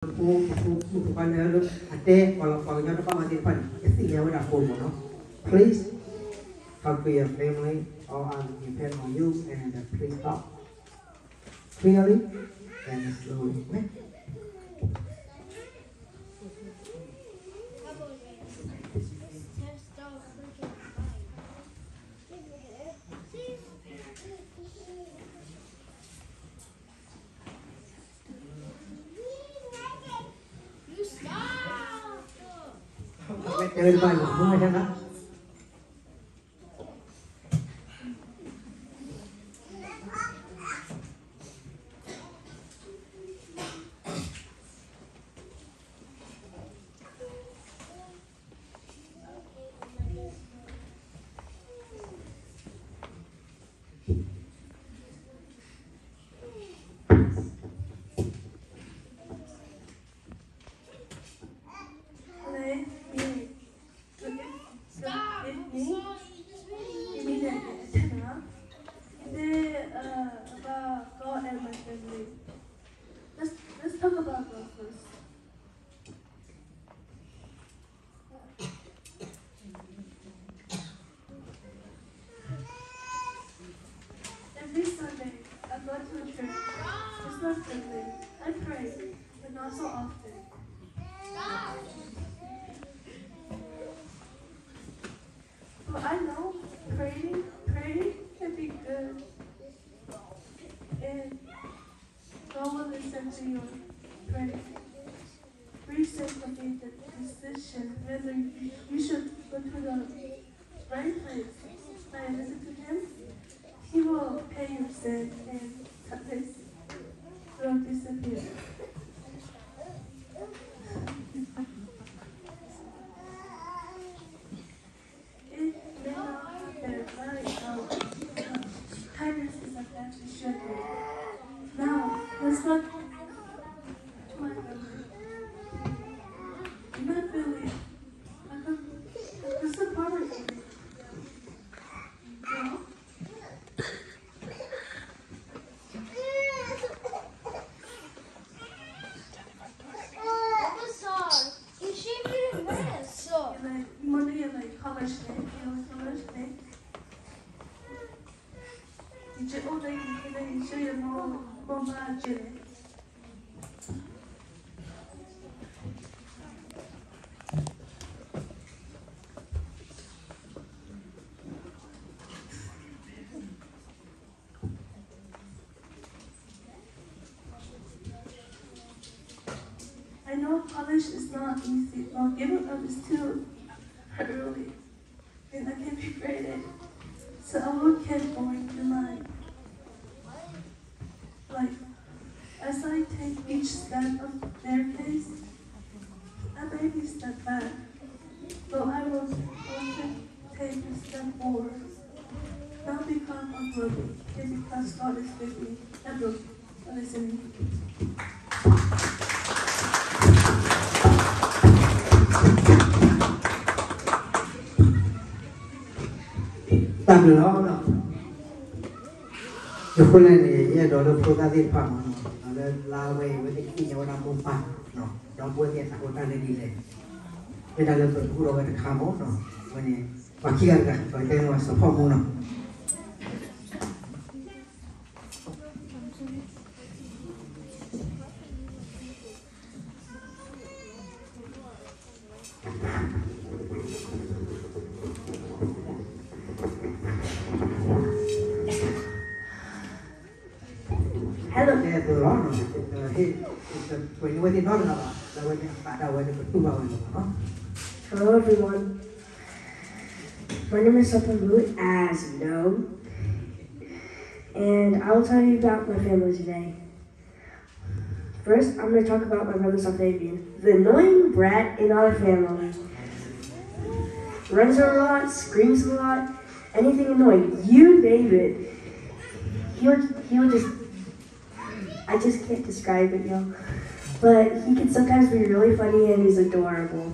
Please talk to your family or I will depend on you and please talk clearly and slowly. Chơi bài của mưa xem đó. God and my family. Let's talk about God first. Every Sunday, I go to a church. It's not Sunday. I pray, but not so often. But I know praying can be good. And God will listen to your prayer. Recently made the decision whether you should go to the right place. When I listen to Him, He will pay your sin and this will disappear. It may not happen right now. Kindness is a path to should be. Now, let's look to my family. In my family, what's the problem with me? No? 이제 오늘 이제는 이제 뭐 말하지? I know college is not easy, but giving up is too early, and I can't be graded. So I will care for in my life. As I take each step of their case, I maybe step back, but I will often take a step forward. Not because I'm worthy, and because God is with me. Everyone, listening. Tạm được đó đâu. Được con này thì đó được pro ta tiền phẩm nó là về với cái gì nhau làm công phẩm nó đó buôn tiền sản ta lên đi lên. Bây giờ là tụi cô đâu cái khám mốt nó vậy nè và khi ăn cả phải cái nó sắp phong nó. Hello. Hello everyone. My name is Saparu, as you know, and I will tell you about my family today. First, I'm going to talk about my brother Fabian, the annoying brat in our family. Runs a lot, screams a lot, anything annoying, you name it. He'll just, I just can't describe it, y'all. But he can sometimes be really funny and he's adorable.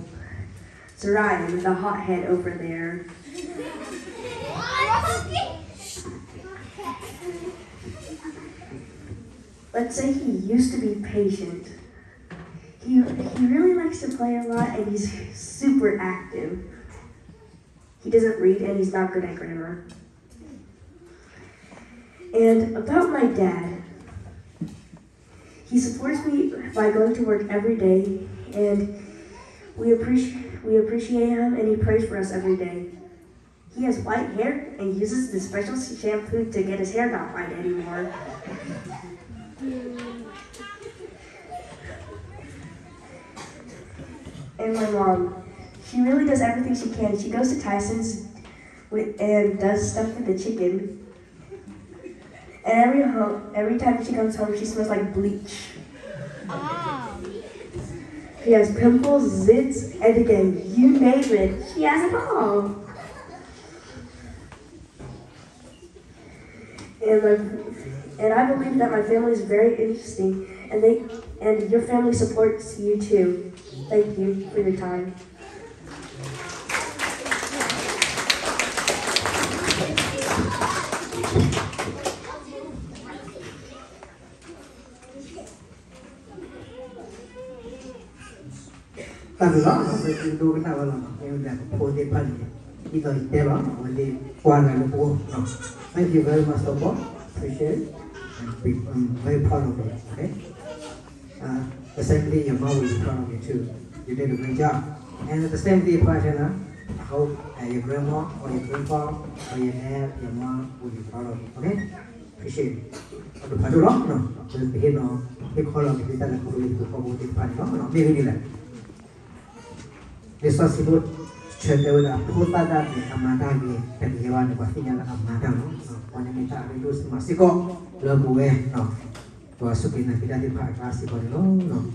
So Ryan, the hothead over there. Let's say he used to be patient. He really likes to play a lot, and he's super active. He doesn't read, and he's not good at grammar. And about my dad, he supports me by going to work every day, and we appreciate him, and he prays for us every day. He has white hair and uses the special shampoo to get his hair not white anymore. And my mom, she really does everything she can. She goes to Tyson's and does stuff with the chicken. And every time she comes home, she smells like bleach. She has pimples, zits, and again, you name it, she has it all. And I believe that my family is very interesting, and your family supports you too. Thank you for your time. Tapi lah, kita dulu kenal lah, yang dah putih pagi, kita terang, boleh kuat dan buah. Thank you very much, support, appreciate, and I'm very proud of it. Okay. The same thing, your mom will be proud of you too. You did a great job. And at the same thing, I hope your grandma or your grandpa or your dad, your mom will be proud of you. Okay? Appreciate it. Aduh, padu lah, no. Jadi begini, no. Kita kalau kita nak kulit buka putih pagi, no. Begini lah. Desa sebut cenderung putar dan amada ni penyewan pastinya lah amada, no. Orang minta itu masih kok lebih, no. Tuas suki nak tidak dipakai kasih kau, no.